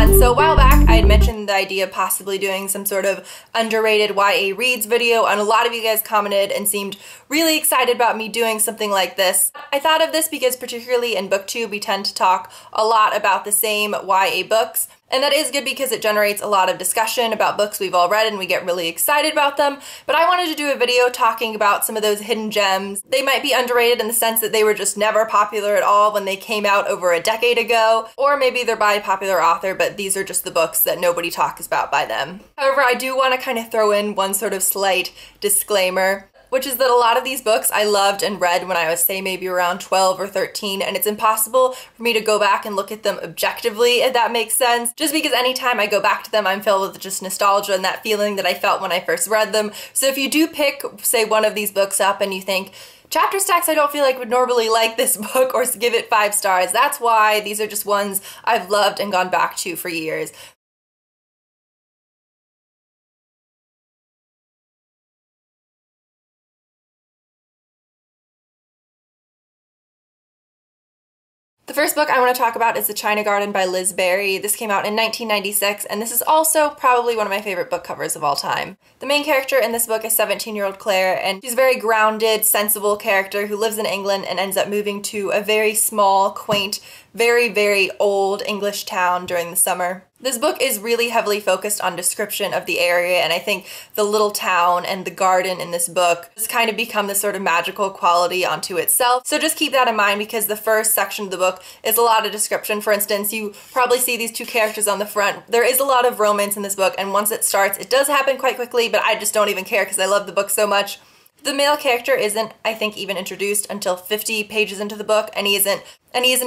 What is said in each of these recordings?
everyone! So a while back I had mentioned the idea of possibly doing some sort of underrated YA reads video, and a lot of you guys commented and seemed really excited about me doing something like this. I thought of this because particularly in BookTube we tend to talk a lot about the same YA books, and that is good because it generates a lot of discussion about books we've all read and we get really excited about them. But I wanted to do a video talking about some of those hidden gems. They might be underrated in the sense that they were just never popular at all when they came out over a decade ago, or maybe they're by a popular author, but these are just the books that nobody talks about by them. However, I do want to kind of throw in one sort of slight disclaimer, which is that a lot of these books I loved and read when I was, say, maybe around 12 or 13, and it's impossible for me to go back and look at them objectively, if that makes sense, just because anytime I go back to them, I'm filled with just nostalgia and that feeling that I felt when I first read them. So if you do pick, say, one of these books up and you think, chapter stacks I don't feel like would normally like this book or give it 5 stars, that's why. These are just ones I've loved and gone back to for years. The first book I want to talk about is The China Garden by Liz Berry. This came out in 1996, and this is also probably one of my favorite book covers of all time. The main character in this book is 17-year-old Claire, and she's a very grounded, sensible character who lives in England and ends up moving to a very small, quaint, very, very old English town during the summer. This book is really heavily focused on description of the area, and I think the little town and the garden in this book has kind of become this sort of magical quality onto itself. So just keep that in mind, because the first section of the book is a lot of description. For instance, you probably see these 2 characters on the front. There is a lot of romance in this book, and once it starts, it does happen quite quickly, but I just don't even care because I love the book so much. The male character isn't, I think, even introduced until 50 pages into the book, and he isn't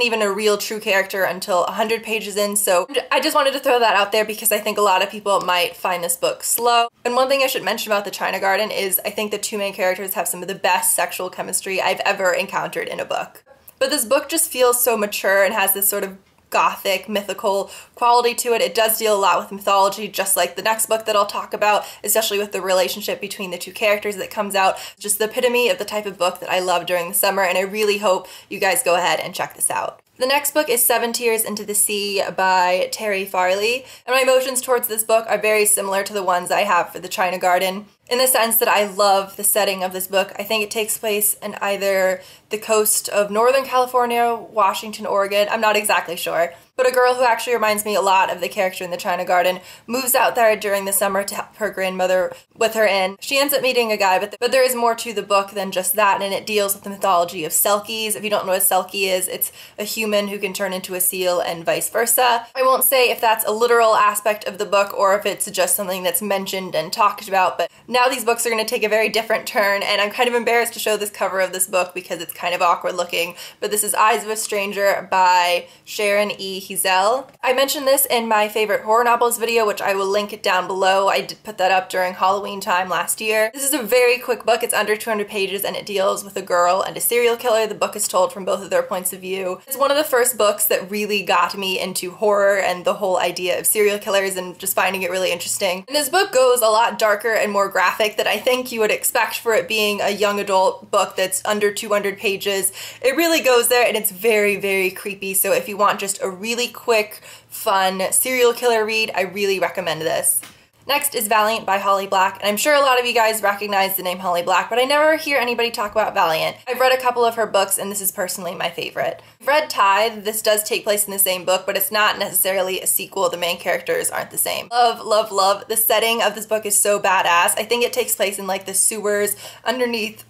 even a real true character until 100 pages in, so I just wanted to throw that out there because I think a lot of people might find this book slow. And one thing I should mention about The China Garden is I think the 2 main characters have some of the best sexual chemistry I've ever encountered in a book. But this book just feels so mature and has this sort of gothic, mythical quality to it. It does deal a lot with mythology, just like the next book that I'll talk about, especially with the relationship between the 2 characters that comes out. Just the epitome of the type of book that I love during the summer, and I really hope you guys go ahead and check this out. The next book is 7 Tears into the Sea by Terri Farley, and my emotions towards this book are very similar to the ones I have for The China Garden, in the sense that I love the setting of this book. I think it takes place in either the coast of Northern California, Washington, Oregon, I'm not exactly sure, but a girl who actually reminds me a lot of the character in The China Garden moves out there during the summer to help her grandmother with her inn. She ends up meeting a guy, but there is more to the book than just that, and it deals with the mythology of selkies. If you don't know what a selkie is, it's a human who can turn into a seal and vice versa. I won't say if that's a literal aspect of the book or if it's just something that's mentioned and talked about, but now these books are going to take a very different turn, and I'm kind of embarrassed to show this cover of this book because it's kind of awkward looking, but this is Eyes of a Stranger by Sharon E. Hezel. I mentioned this in my favorite horror novels video, which I will link it down below. I did put that up during Halloween time last year. This is a very quick book. It's under 200 pages and it deals with a girl and a serial killer. The book is told from both of their points of view. It's one of the first books that really got me into horror and the whole idea of serial killers and just finding it really interesting. And this book goes a lot darker and more graphic than I think you would expect for it being a young adult book that's under 200 pages. It really goes there, and it's very, very creepy. So if you want just a really quick, fun serial killer read, I really recommend this. Next is Valiant by Holly Black, and I'm sure a lot of you guys recognize the name Holly Black, but I never hear anybody talk about Valiant. I've read a couple of her books, and this is personally my favorite. I've read Tithe. This does take place in the same book, but it's not necessarily a sequel. The main characters aren't the same. Love, love, love. The setting of this book is so badass. I think it takes place in like the sewers underneath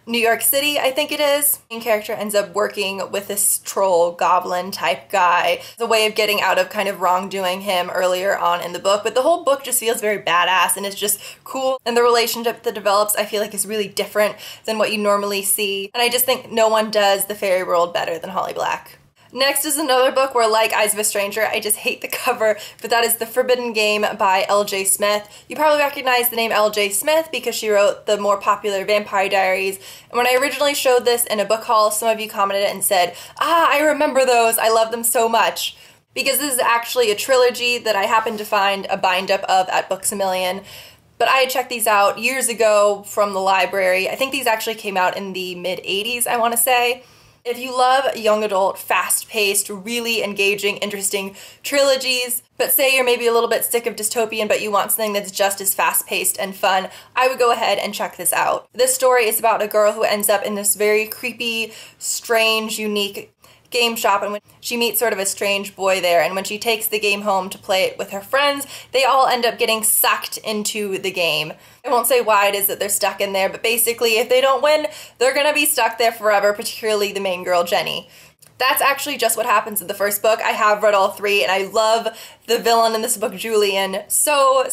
New York City, I think it is. The main character ends up working with this troll goblin type guy as a way of getting out of kind of wrongdoing him earlier on in the book, but the whole book just feels very badass and it's just cool, and the relationship that develops I feel like is really different than what you normally see, and I just think no one does the fairy world better than Holly Black. Next is another book where, like Eyes of a Stranger, I just hate the cover, but that is The Forbidden Game by L.J. Smith. You probably recognize the name L.J. Smith because she wrote the more popular Vampire Diaries, and when I originally showed this in a book haul, some of you commented and said, "Ah, I remember those, I love them so much." Because this is actually a trilogy that I happened to find a bind-up of at Books-A-Million. But I had checked these out years ago from the library. I think these actually came out in the mid-80s, I want to say. If you love young adult, fast-paced, really engaging, interesting trilogies, but say you're maybe a little bit sick of dystopian but you want something that's just as fast-paced and fun, I would go ahead and check this out. This story is about a girl who ends up in this very creepy, strange, unique game shop, and when she meets sort of a strange boy there, and when she takes the game home to play it with her friends, they all end up getting sucked into the game. I won't say why it is that they're stuck in there, but basically if they don't win, they're gonna be stuck there forever, particularly the main girl, Jenny. That's actually just what happens in the first book. I have read all three, and I love the villain in this book, Julian, so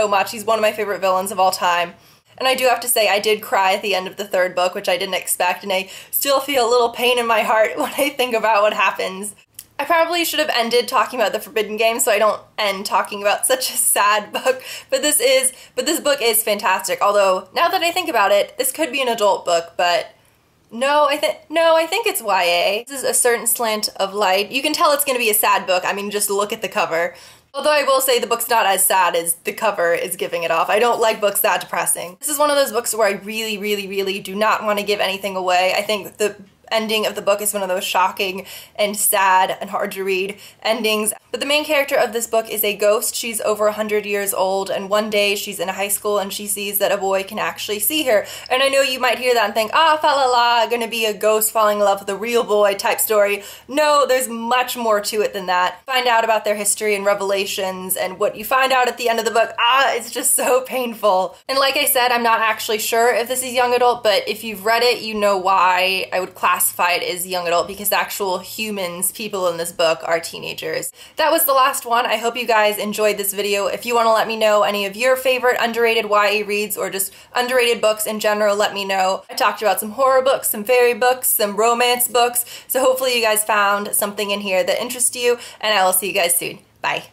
much. He's one of my favorite villains of all time. And I do have to say, I did cry at the end of the third book, which I didn't expect, and I still feel a little pain in my heart when I think about what happens. I probably should have ended talking about the Forbidden Game so I don't end talking about such a sad book, but this book is fantastic. Although, now that I think about it, this could be an adult book, but no, I think it's YA. This is A Certain Slant of Light. You can tell it's going to be a sad book. I mean, just look at the cover. Although I will say the book's not as sad as the cover is giving it off. I don't like books that depressing. This is one of those books where I really do not want to give anything away. I think the ending of the book is one of those shocking and sad and hard to read endings. But the main character of this book is a ghost. She's over 100 years old, and one day she's in a high school and she sees that a boy can actually see her. And I know you might hear that and think, ah, fa la la, gonna be a ghost falling in love with a real boy type story. No, there's much more to it than that. Find out about their history and revelations, and what you find out at the end of the book, it's just so painful. And like I said, I'm not actually sure if this is young adult, but if you've read it, you know why I would classify it as young adult, because the actual humans, people in this book, are teenagers. That was the last one. I hope you guys enjoyed this video. If you want to let me know any of your favorite underrated YA reads or just underrated books in general, let me know. I talked about some horror books, some fairy books, some romance books, so hopefully you guys found something in here that interests you, and I will see you guys soon. Bye.